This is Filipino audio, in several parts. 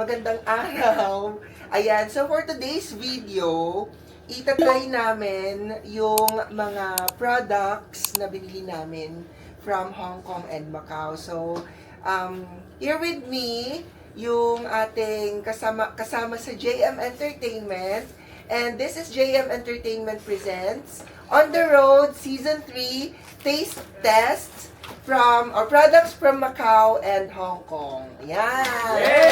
Magandang araw. Ayan, so for today's video, itatry namin yung mga products na binili namin from Hong Kong and Macau. So, here with me, yung ating kasama sa JM Entertainment. And this is JM Entertainment presents On the Road Season 3 Taste Test from our products from Macau and Hong Kong. Yan! Yay!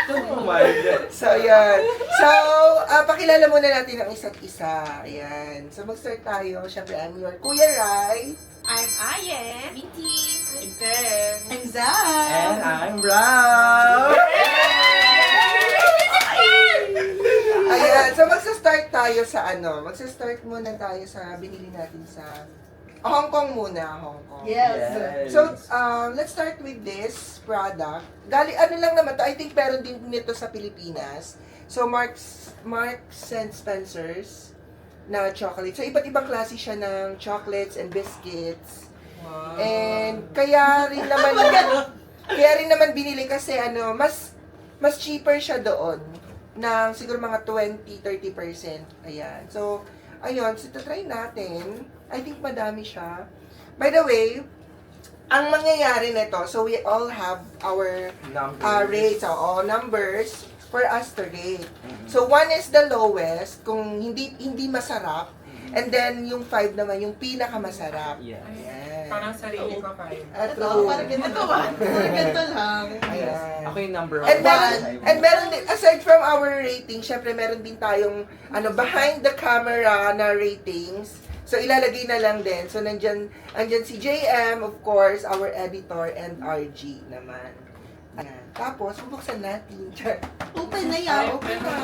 Oh my God. So, yan. So, pakilala muna natin ang isa't isa. Ayan. So, mag-start tayo. Siyempre, I'm your Kuya Rai. I'm Ayen. Minty. Iten. I'm Zan. And I'm Rob. Ayan. So, magsa-start tayo sa magsa-start muna tayo sa binili natin sa Hong Kong muna. Hong Kong. Yes. So, let's start with this product. Lang naman to. I think meron din nito sa Pilipinas. So, Marks and Spencer's na chocolate. So, iba't ibang klase siya ng chocolates and biscuits. Wow. And kaya rin naman binili kasi mas cheaper siya doon ng siguro mga 20-30%. Ayan. So, ayun. So, try natin. I think madami siya. By the way, ang mangyayari nito, so we all have our rates, all numbers for us to rate. So, 1 is the lowest, kung hindi masarap. And then, yung 5 naman, yung pinakamasarap. Yes. Ayan. Parang sarili ko kayo. Parang ganito lang. Ayan. Ako yung number 1. And meron din, aside from our rating, syempre meron din tayong behind the camera na ratings. So, ilalagay na lang din. So, andyan si JM, of course, our editor, and RG naman. Ayan. Tapos, bubuksan natin. Open na yan. Open na.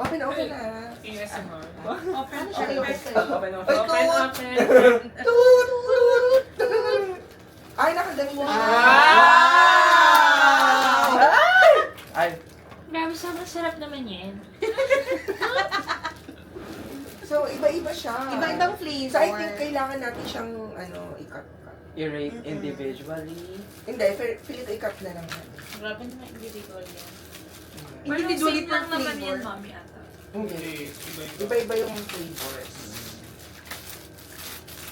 Open na. ASMR. Open siya. Open. Ay, Open, tut! open. Tut! Tut! Ay, nakadami na siya. Ay, Grabe, sobrang sarap naman yan. So, iba-iba siya. Iba-ibang flavor. So, I think kailangan natin siyang, i-cut. i-rate individually. Hindi, feel it i-cut na lang. Grabe naman individual yan. Individually per Parang same lang naman flavor. yan, mami, ata. Hindi. Iba-iba. Iba-iba yung flavors.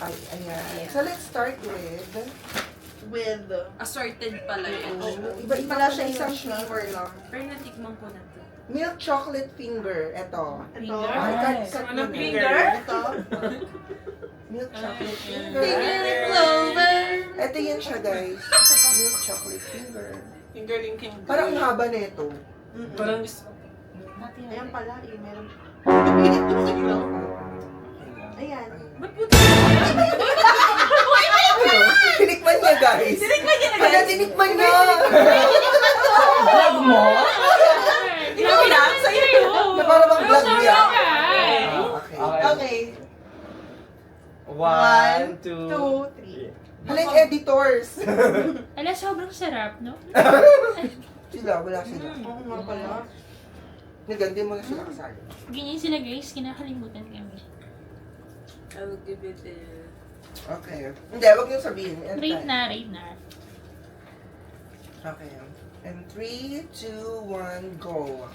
Ay, ayan. So, let's start with... Assorted pala yan. Iba-iba Pala pala siya siya. yung flavor lang. Pero natikman ko na to. Milk chocolate finger. Ito. Ito. Ay, cut Ano, mo na. finger? Ito. Milk chocolate finger. Finger clover. Ito yan siya, guys. Milk chocolate finger. Fingerling. Parang ang haba na ito. Parang Ayan pala, meron. Ayan. Tinikman niya, guys. Wala, tinikman niya. Vlog mo? Grabe na, sa'yo! Na para bang vlog niya. Okay. Okay. 1, 2, 2, 3. Halin editors. Ala, sobrang sarap, no? Wala sila. Oo nga pala. Nagandi mo na sila kasali. Ganyan sila, guys. Kinakalimutan kami. I will give it a... Okay. Hindi, wag niyo sabihin. Rate na. Okay. And 3, 2, 1, go.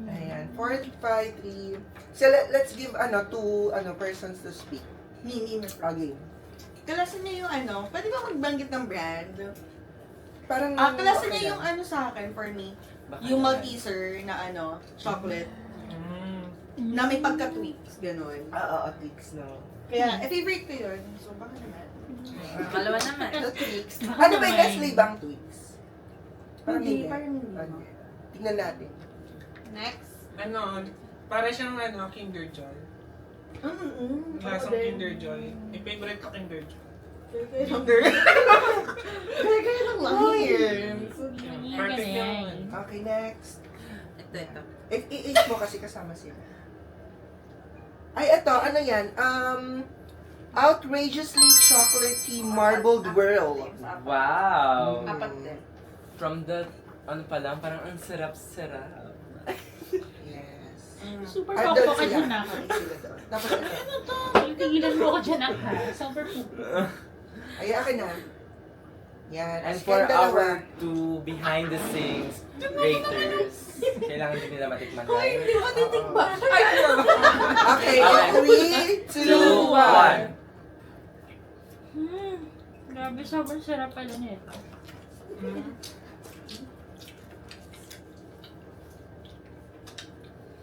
Ayan. 4, 5, 3. So, let's give, two, persons to speak. Mini. Okay. Kalasan niya yung pwede ba magbanggit ng brand? Parang, Kalasan okay niya yung lang. sa akin for me. Yung Malteser na chocolate. Na may pagka-tweaks, gano'n. Tweaks, no. Kaya, favorite ko yun. So, baka naman. Pangalawa naman. The tweaks. Baka Ano ba yung naman. Nestle bang tweaks? Parang Hindi, hindi. parang hindi. Okay. Tingnan natin. Next. para siyang Kinder Joy. Lasang Kinder Joy. May favorite ko Kinder Joy. Hunger. Kaya ng lahi. Perfect yun. Okay, next. Ito. If i-age mo kasi kasama sila. Ay, ito, ano yan? Outrageously chocolatey marbled whirl. Wow. Apat din. From the, pa lang, parang ang sarap-sarap. Yes. Super Ay, doon pokpokan sila. na ako. Doon sila doon. Tapos ito. tigilan mo ako dyan, ha? Sober po. Ay, akin na. Yan. And Sige, for dalawa. our two behind the scenes raters, kailangan din nila matikman na. Hindi ko titikman. Okay, Okay. 3, 2, 2, 1. 1. Grabe, sobrang sarap pala nito.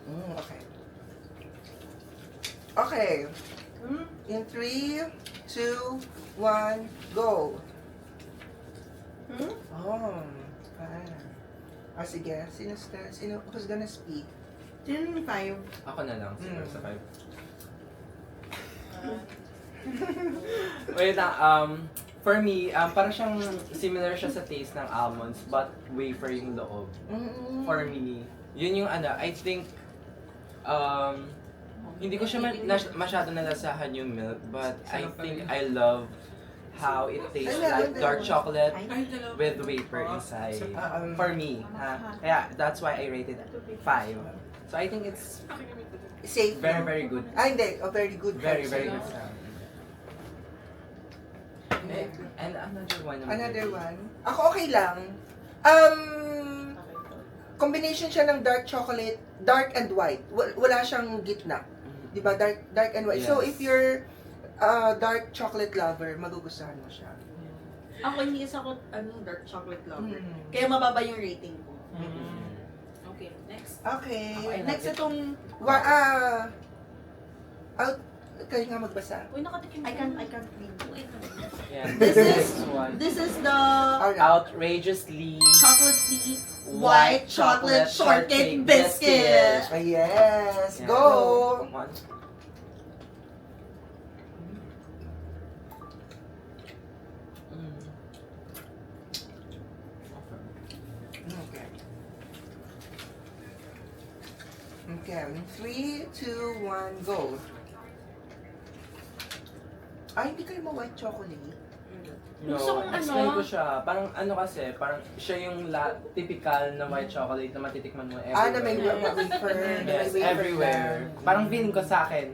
Okay. Okay. Hmm? In 3, 2, 1, go. Hmm? Oh, fine. Sige. Sino, who's gonna speak? Sino ni Five? Ako na lang, siguro Mm. sa 5. Wait lang, for me, parang siyang similar siya sa taste ng almonds, but wafer yung loob. For me, yun yung I think, hindi ko siya masyado nalasahan yung milk, but I think I love how it tastes like dark chocolate with wafer inside. For me, kaya that's why I rated 5. So I think it's Safe. very, no? very good. Hindi. Oh, very good. Very, vibes, very no? good sound. And another one. naman. Another one. Ako okay lang. Combination siya ng dark chocolate, dark and white. Wala siyang gitna. Mhm. Di ba? Dark and white. So Yes. if you're a dark chocolate lover, magugustuhan mo siya. Ako hindi isa ko dark chocolate lover. Mm. Kaya mababa yung rating ko. Okay, next. Okay. Okay. Next itong Out. Kayo nga magbasa. Uy, nakatikim I can't read. Wait lang. Yeah, This is the Alright. outrageously chocolate tea white chocolate shortcake biscuit. Yes. Yeah. Go. One. Okay. Okay. 3, 2, 1, go. Ay, hindi kayo ma-white chocolate. No, Gusto kong explain ano. ko siya. Parang kasi, parang siya yung typical na white chocolate na matitikman mo everywhere. Ah, na may wafer. na may Yes, wafer everywhere. na. Parang feeling ko sa akin.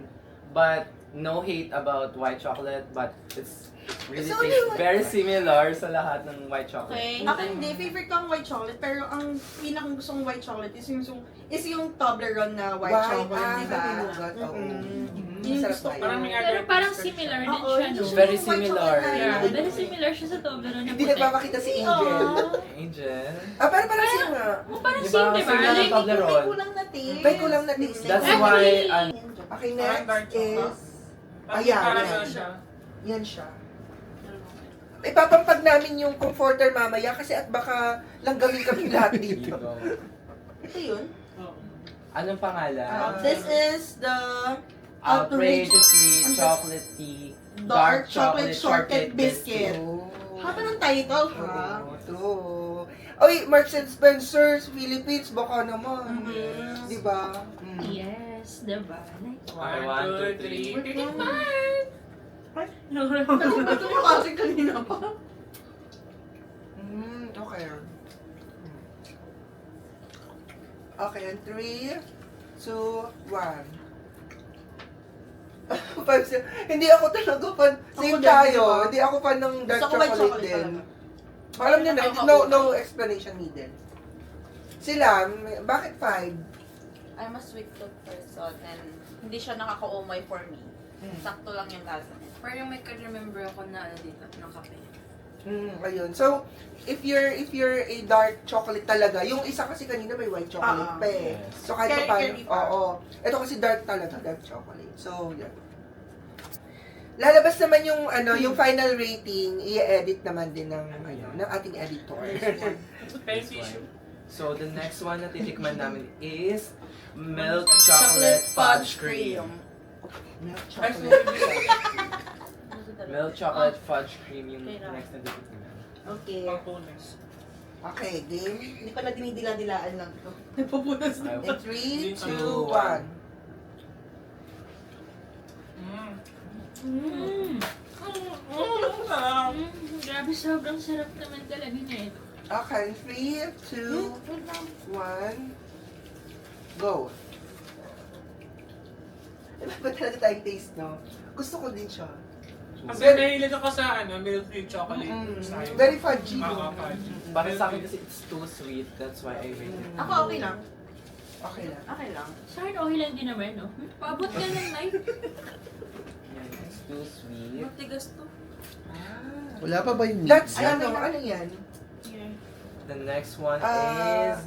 But no hate about white chocolate, but it's really It's only tastes white- very similar sa lahat ng white chocolate. Okay. Ako hindi, favorite ko ang white chocolate, pero ang pinakang gusto kong white chocolate is yung Toblerone na white chocolate, di ba? Binugat, oo. Mm-mm. Mm, Yung sarap gusto ba ko. yun? Parang may Pero parang similar din Oo, siya, hindi no? siya Very yung white similar. chocolate na- Yeah, very similar siya sa Toblerone na Hindi puti. nagpapakita si Angel. Aww. Angel. Parang sino nga. Oh, parang Diba, same, diba? similar Like, ng Toblerone. May kulang na taste. May kulang na taste. That's Actually, why, Okay, Parang dark next is... chocolate. Ayan, Parang yan. ano siya. Yan siya. Ipapampag namin yung comforter mamaya kasi at baka langgamin kami lahat dito. Ito yun. Anong pangalan? This is the Outrageously chocolatey dark chocolate shortcake biscuit. Oh. Haba ng title, ha? Ito. Oy, Marks and Spencer's, Philippines, baka naman. Mhm. Di ba? Mm. yes, diba? Okay, 1, 2, 3. Ito yung kasi kanina pa. Okay. Okay, and 3, 2, 1. Hindi ako talaga fan. Same din, tayo. diba? Hindi ako fan ng dark Gusto ko white chocolate chocolate din. talaga. Alam niyo na, no explanation needed. Sila, bakit 5? I'm a sweet tooth person and hindi siya nakaka-umay for me. Sakto lang yung lasa niya. Parang may ka-remember ako na dito, ng kape. Ayun. So, if you're a dark chocolate talaga, yung isa kasi kanina may white chocolate pa eh. Yes. So kahit Carry- pa paano, carry pa. oo. Ito kasi dark talaga, dark chocolate. So, yan. Lalabas naman yung yung final rating, i-edit naman din ng ating editor. Pen tissue. So, the next one na titikman namin is milk chocolate fudge cream. Milk Ay, chocolate. Milk chocolate fudge cream yung next na titikman. Okay. Pangpunas. Okay, game. Hindi pala dinidila-dilaan lang to. Nagpupunas na. In 3, 2, 1. Sarap. Grabe, sobrang sarap naman talaga nito. Okay, 3, 2, 1. Go. Iba talaga tayong taste, no? Gusto ko din siya. Kasi nahilig ako sa milk tea chocolate. Style. Very fudgy, Oo, no? fudgy. Para sa akin kasi it's too sweet. That's why I rate it. Ako okay lang. Okay lang. Okay lang. Sa akin, okay lang din naman, no? Paabot ka ng knife. Yeah, it's too sweet. Matigas to. Wala pa ba yung That's Ay, ano yan? The next one Ah, is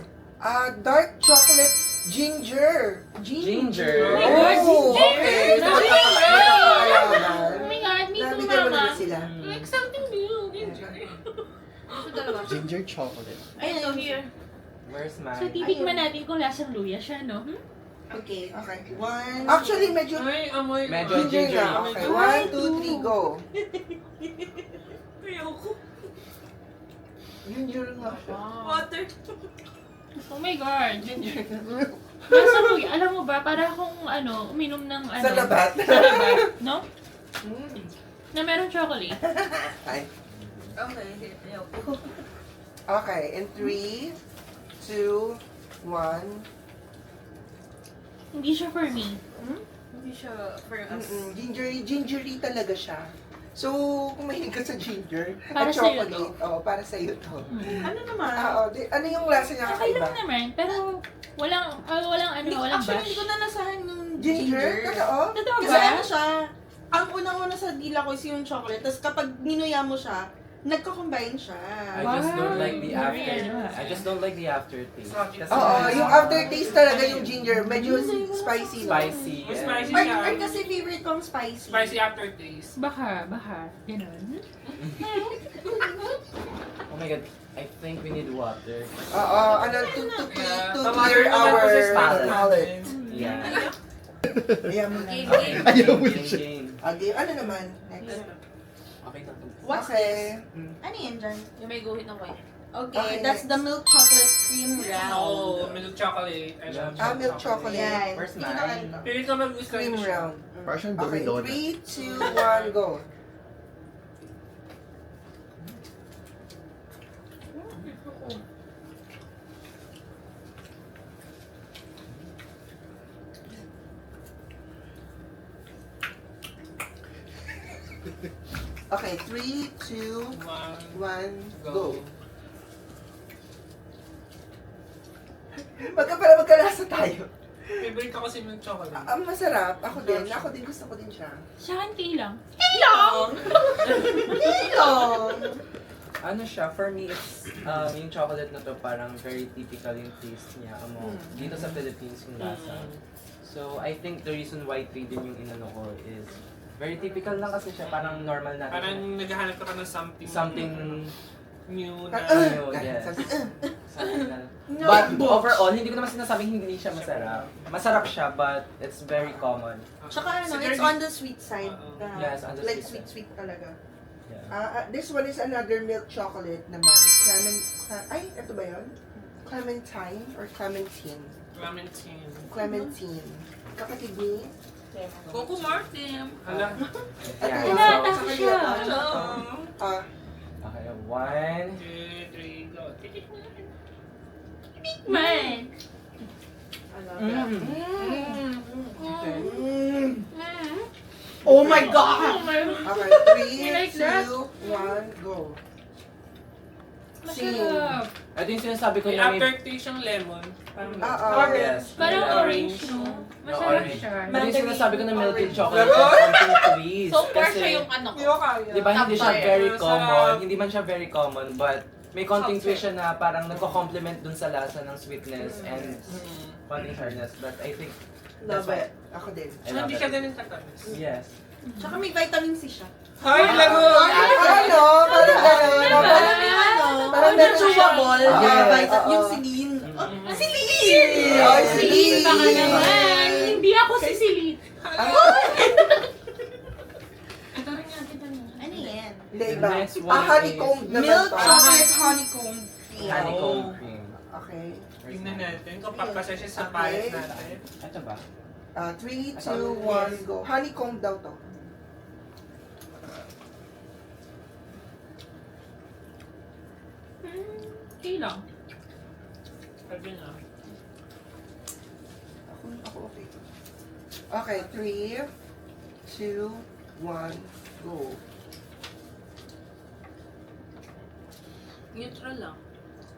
dark chocolate ginger. ginger. Oh my God, ginger! Okay. Ginger! Nakakaayawan. Oh my God, me too, Nabigyan mo mama. na sila. Like something new. Ginger. Ito dalawa. ginger chocolate? Ayun, So, here. Where's So, mine? titikman natin kung lasang luya siya, no? Okay. Okay. One. Actually, medyo Ay, amoy. Medyo ginger ginger. na. Okay. 1, 2, 3, go. Ayoko. Ginger nga siya. Water. Oh my God. Ginger. Lasang luya. Alam mo ba, para akong, uminom ng, Sa labat. Sa labat, no? Mm. Na meron chocolate. Ay. Okay, ayoko. Okay. In 3, 2, 1. Hindi siya for me. Hindi siya for us. Gingery talaga siya. So, kung mahilig ka sa ginger Para at sa'yo chocolate, para sa'yo to. Ano naman? Ano yung lasa niya Okay kakaiba? lang naman, pero walang walang Actually, bash. hindi ko na nasahan yung Ginger? ginger. Totoo? Totoo Kasi ba? ano siya, ang unang-una sa dila ko is yung chocolate. Tapos kapag ninuya mo siya, nagko-combine siya. I just don't like the Wow. after. I just don't like the aftertaste. Kasi Oo, yung aftertaste talaga yung ginger, medyo spicy. no? spicy. Mas and- spicy Or, siya. or kasi favorite kong spicy. Spicy aftertaste. Baka, ganun. Oh my god, I think we need water. Oo, to Tama clear rin naman our po sa palate. palate. Yeah. Ayan mo na. Game, Okay. game. Ayaw mo Game, siya. game. Okay, ano naman? Next. Okay na to. What's Okay. this? Ano yan dyan? Yung may guhit na white. Okay, Okay, that's next. the milk chocolate cream round. Oh, milk chocolate. I love Milk chocolate. Yan. Where's Hindi ko mine? nakita. Pili ka mag-gusto Cream round. Parang siyang Okay, Dunkin' Donut. 3, 2, 1, go. Okay, 3, 2, 1, go. Magkalasa tayo. Favorite ko kasi milk chocolate. Ang masarap. Ako din gusto ko din siya. Sa akin, lang. Ilong! Ano siya, for me, it's, yung chocolate na to, parang very typical yung taste niya among dito sa Philippines yung lasa. So, I think the reason why 3 din yung inano ko is very typical lang kasi siya, parang normal natin. Parang naghahanap ka pa ng something. Something new na. new, yes. Something na. But overall, hindi ko naman sinasabing hindi siya masarap. Masarap siya, but it's very common. Tsaka ano, Siguro it's on the sweet side. Yes, on the Like sweet sweet talaga. Yeah. This one is another milk chocolate naman. Ito ba yun? Clementine or Clementine? Clementine. Clementine. Kapatid ni? Coco Martin. Hala. Yeah, Hinata so, ko siya. Ah, okay, 1, 2, 3, go. Man. Oh my God! okay, You like 3, that? 2, 1, go. Masarap. ito yung sinasabi ko May na may... aftertaste yung lemon. Parang Yes. Parang may orange, no? Masarap orange. siya. Ito yung sinasabi ko na milky chocolate Orange. is something twist. So far Kasi, siya yung ano ko. Hindi ko kaya. di ba hindi siya Top tier. very Masarap. common, hindi man siya very common, but may konting Top twist siya na parang nagko-complement dun sa lasa ng sweetness and konting hardness. But I think, Love it. Ako din. I So, love hindi it. siya ganun katamis. Yes. Tsaka may vitamin C siya. Hoy, lago! Ano? Parang gano'n. Parang yung ano, Parang yung meron chewable, siya. yung Celine. Mm. Celine! Oh, Silit pa ka Celine. naman. Hindi ako si Silit. Ano yan? Hindi iba. Next one Honeycomb naman Milk to. chocolate honeycomb. Honeycomb cream. Okay. Where's Tingnan mine? natin kung papasa siya sa Okay. palate natin. Ito ba? 3, 2, 1, go. Honeycomb daw to. Okay lang. Sabi nga. Ako okay. Okay, 3, 2, 1, go. Neutral lang.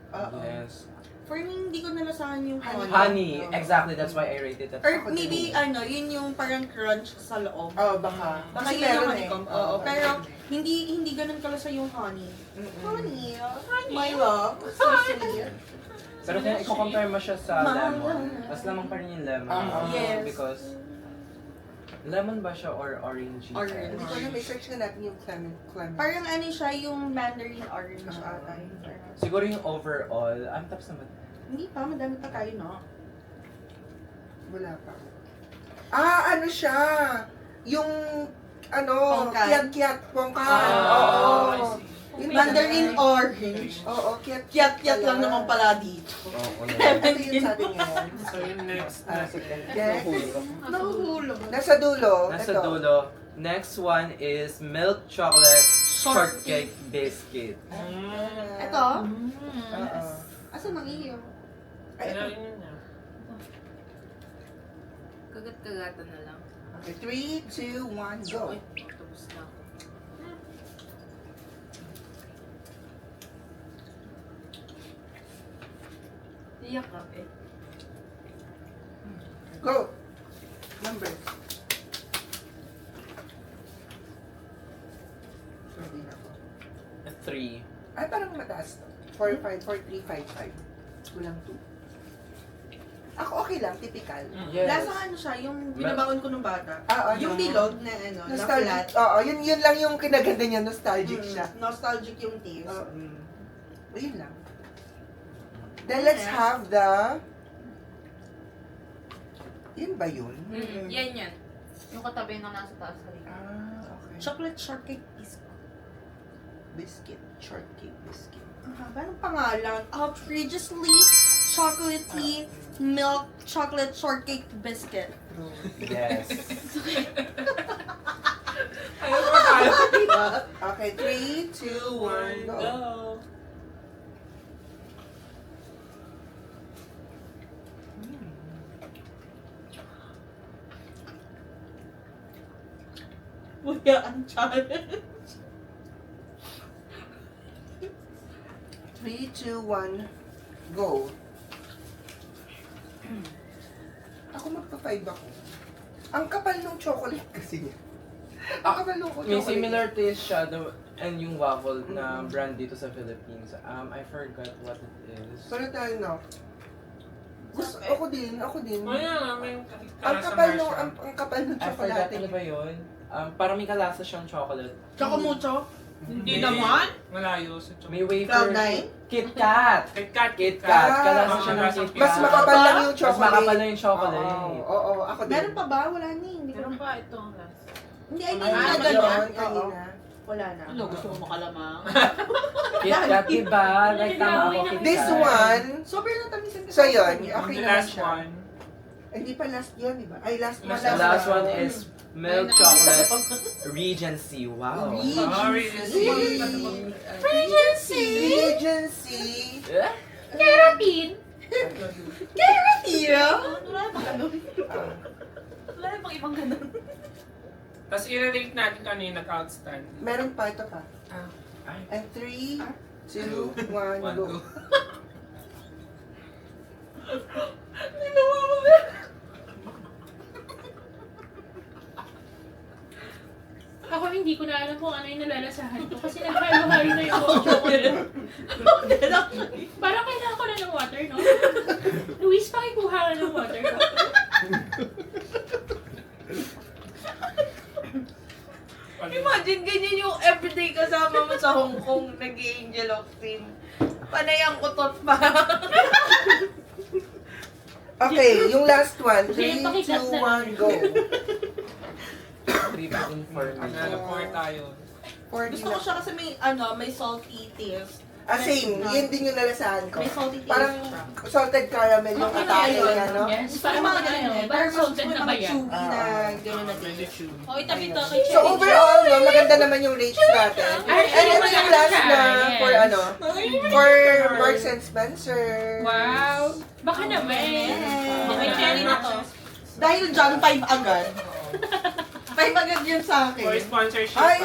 Oo. Yes. For me, hindi ko nalasahan yung honey. Honey, exactly. That's why I rated it. Or maybe, yun yung parang crunch sa loob. Oo, baka. Baka Kasi yun yung meron honeycomb. eh. Oo, pero hindi ganun kalasa yung honey. Mm-mm. Honey, my love. So sweet. Pero kung i-compare mo siya sa lemon, mas lamang pa rin yung lemon. Yes. Because, lemon ba siya or orangey? Orange. Hindi ko alam, may search na natin yung clement. Parang siya, yung mandarin orange ata. Yung parang- Siguro yung overall, tapos naman. Hindi pa, madami pa tayo, no? Wala pa. Ano siya? Yung, Pongkan. kiyat-kiyat, pongkan. Ah, Oo. Yung Mandarin orange. Oo, kiyat-kiyat. Kiyat-kiyat lang naman pala dito. Oo. Ito yung sabi niya. So yung next Sige. Nahulog Next. ako. Nahuhulog. Nasa dulo. Nasa ito. dulo. Next one is milk chocolate shortcake biscuit. Ito? Oo. Asa nang iyo? Ay, Ano ito. yun na? Kagat-kagatan na lang. Okay, 3, 2, 1, go. Uy, tapos na. Iyak ka eh. Go. Number. Ready na ako. 3. Ay, parang mataas to. 4, 5, 4, 3, 5, 5. Kulang 2. Ako okay lang, typical. Yes. Lasa siya, yung binabaon ko nung bata. Yung no. bilog na na Nostalgic. flat. Oo, yun lang yung kinaganda niya. Nostalgic siya. Nostalgic yung taste. Oo. Ayun lang. Then let's have the... Yun ba yun? Yan yan. Yung katabi na nasa taas kanina. Okay. Chocolate shortcake biscuit. Biscuit. Shortcake biscuit. Ang haba ng pangalan. Outrageously chocolatey milk chocolate shortcake biscuit. Yes. Ayaw ko tayo. Okay, 3, 2, 1, go. Kuya, ang challenge. 3, 2, 1, go. Ako magpa-5 ako. Ang kapal ng chocolate kasi. Ang kapal ng chocolate. May similar taste siya and yung waffle na brand dito sa Philippines. I forgot what it is. Pero tayo na. Gusto, ako din. Kaya nga, may Ang kapal ng ang kapal ng I forgot chocolate. ano ba yun? Parang may kalasa siyang chocolate. Choco mucho. Hindi naman. Malayo sa chocolate. May wafer. Cloud9? Kit Kat! KitKat. Kit Kat! Kalasa Ah, siya ng Kit Kat. Mas makapal lang yung Mas chocolate. makapal na yung chocolate. Oo, ako din. Meron pa ba? Wala na eh. Hindi ko Meron pa ito ang last. Hindi, I mean, Ah, na Yun, gano'n. kanina. Wala na. Ano, gusto mo makalamang? Kit Kat, diba? Like, tama ako, Kit Kat. This one, Sobrang natamisan kasi. so yun, Yung okay the naman last siya. one. Hindi pa last yun, di ba? Ay, last one. The last one is milk chocolate Regency. Wow. Regency. Eh? Keratin! Kaya? Wala pang ganun. Wala pang ibang ganun. Tapos i-rate natin kung ano yung nag-outstand. Meron pa, ito pa. Ay. And 3, 2, 1, go. Ako hindi ko na alam kung ano yung nalalasahan ko kasi naghalo-halo na yung chocolate. Parang kailangan ko na ng water, no? Luis, pakikuha ka ng water. Imagine ganyan yung everyday kasama mo sa Hong Kong, nag-angel of sin. Panay ang utot pa. Okay, yung last one. 3, Okay, 2, pakikas na 1, go. 3 pa din for me. Ano, 4 tayo. 4 Gusto ko siya kasi may salty taste. Same. Yun din yung nalasahan ko. May salty taste Parang siya. salted caramel yung Okay, atake, ayun. ano? Yes, parang mga ano, parang salted na ba yan? chewy na gano'n na Medyo taste. chewy. O, itabi to kay So overall, no, maganda naman yung rates natin. Ay, And ito maganda yung last siya, na yes. for ano, for Marks and Spencer. Wow! Baka naman. Okay, cherry na to. Dahil dyan, 5 agad. 5 agad yun sa For akin. sponsorship. Ay!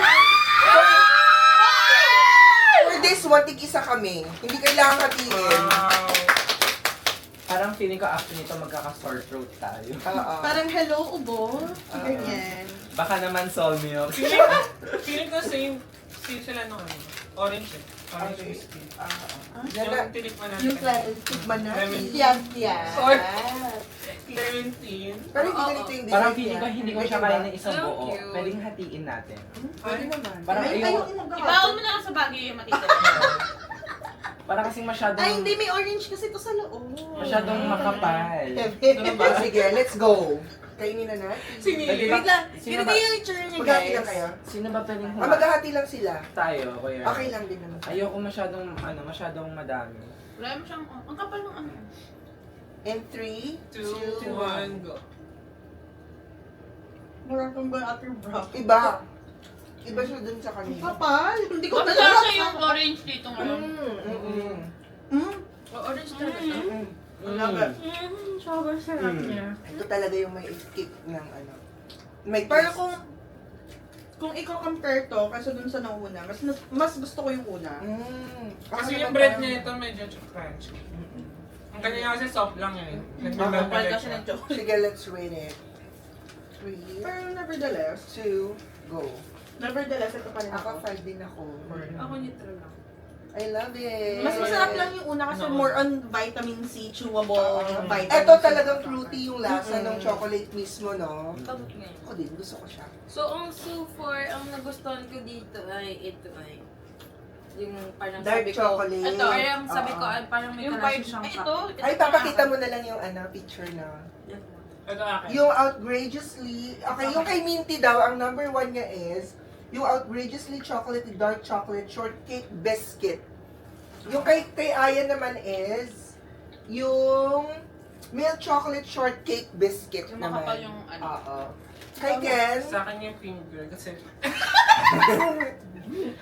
For this one, tig-isa kami. Hindi kailangan hatiin. Wow. Parang feeling ko after nito magkaka-sore throat tayo. Oo. Parang hello, ubo. Ganyan. Baka naman soul milk. Feeling ko same sila nung ano. Orange eh. Orange Okay. whiskey. Yan na. Yung tinikman natin. Yung tikman na. Lemon. Yan, yan. Sorry. Clementine. Pero hindi ganito yung design Parang feeling ko niya. hindi ko siya Iba-iba. kaya ng isang So buo. cute. Pwedeng hatiin natin. Pwede naman. Parang Ay, ayaw, ayoko magkakapit. Ibaon mo na lang sa bagay yung matita. parang kasing masyadong, Ay, hindi. May orange kasi to sa loob. masyadong makapal. Ah, sige, let's go. Kainin na natin. Sinili. Wait lang. Sino Ganito ba? yung itsura niya, Maghati guys. lang kayo. Sino ba pwedeng Ah, maghahati lang sila. Tayo, kuya. Okay lang din naman. Ayoko masyadong madami. Wala mo siyang, ang kapal ng ano. In 3, 2, 2, 1, go. Mura kang ba at your bra? Iba. Iba siya dun sa kanina. Kapal. Hindi ko Kapag talaga. siya yung orange dito ngayon. Hmm? Orange talaga siya. Wala. Sobrang sarap Mm. niya. Ito talaga yung may escape ng ano. May Pero twist. kung ikaw compare to kasi dun sa nauna, mas gusto ko yung una. Kasi yung bread niya ito medyo crunchy. Ang kanya kasi soft lang eh. Nagmamahal Kapal kasi ng chocolate. Sige, let's rate it. 3, Pero nevertheless, 2, go. nevertheless, ito pa rin Ako, ako. 5 din ako. Ako neutral lang. I love it. Mas masarap lang yung una kasi No. more on vitamin C, chewable, vitamin Ito C. talagang fruity yung lasa ng chocolate mismo, no? Tabot ngayon. Ako din, gusto ko siya. So, ang so far, ang nagustuhan ko dito ay ito ay yung parang Dark sabi ko, chocolate. ito, parang sabi ko Oo. ay parang may Yung karasyo part, siyang ay pa. ito. Ay, papakita mo na lang yung picture na. Ito akin. Yung outrageously, okay, yung kay Minty daw, ang number 1 niya is, yung outrageously chocolate, dark chocolate, shortcake biscuit. Yung kay Aya naman is, yung milk chocolate shortcake biscuit Yung naman. makapal yung ano. Oo. Kay Ken, Sa akin yung finger kasi...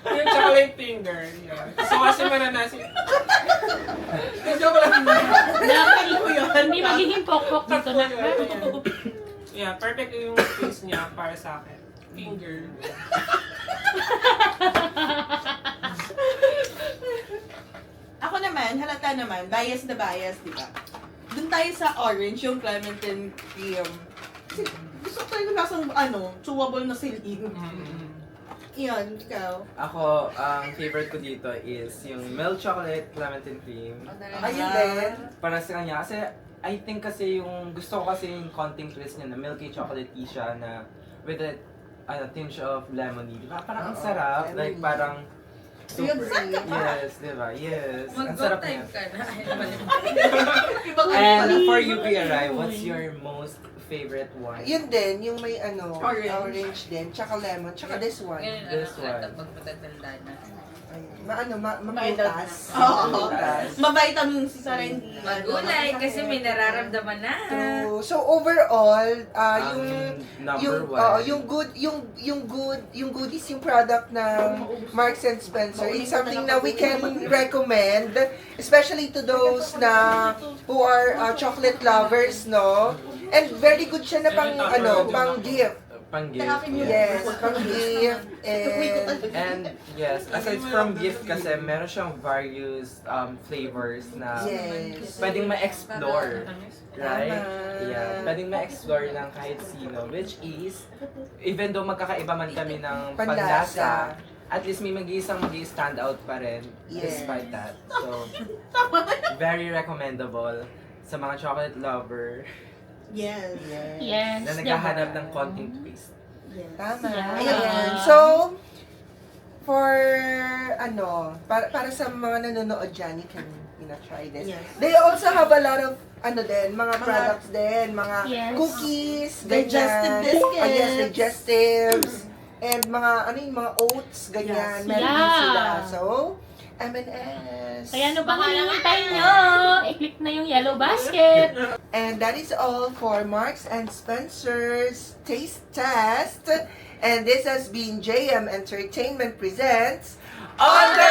yung chocolate finger, yeah. So kasi maranasin. Joke lang. Hindi magiging pokpok dito na. Yeah, perfect yung taste niya para sa akin. Finger. Ako naman, halata naman, bias na bias, di ba? Doon tayo sa orange, yung clementine cream. Kasi gusto ko tayo lasang, chewable na silin. Iyan, ikaw. Ako, ang favorite ko dito is yung milk chocolate clementine cream. ayun din. Para sa kanya, kasi I think kasi yung gusto ko kasi yung konting twist niya na milky chocolatey siya na with a tinge of lemony. Di ba? Parang ang Oo, sarap. lemony. Like parang Super. yes, di ba? Yes. Ang Mag-go sarap time niya. ka na. And for you, Kuya Rai, what's your most favorite one? Yun din, yung may Orange. orange din, tsaka lemon, tsaka this one. Ganyan This ang one. pag matatanda na. Ayun. Maputas. Oo. Maputas. Ma-vitamin C sa rin. Magulay kasi may nararamdaman na. True. So overall, yung number one. yung goodies, yung product ng Marks and Spencer, it's something na we can recommend, especially to those na who are chocolate lovers, no? And very good siya na pang gift. Pang-gift. Yes, pang gift And yes, aside from gift kasi, meron siyang various flavors na yes. pwedeng ma-explore. Right? Tama. Yeah. Pwedeng ma-explore ng kahit sino. Which is, even though magkakaiba man kami ng panlasa, at least may mag-iisang mag-stand out pa rin Yes. despite that. So, very recommendable sa mga chocolate lover Yes. Yes. na naghahanap ng konting twist. Yes. Tama. Yeah. Ayan. So, for para sa mga nanonood dyan, you can try this. Yes. They also have a lot of mga products din, mga Yes. cookies, Digestive ganyan. biscuits. Ah, yes, digestives. And mga mga oats, ganyan. Yes. Meron din Yeah. sila. So, M&S. Kaya ano bang hinihintay nyo? I-click na yung yellow basket. And that is all for Marks and Spencer's Taste Test. And this has been JM Entertainment Presents On the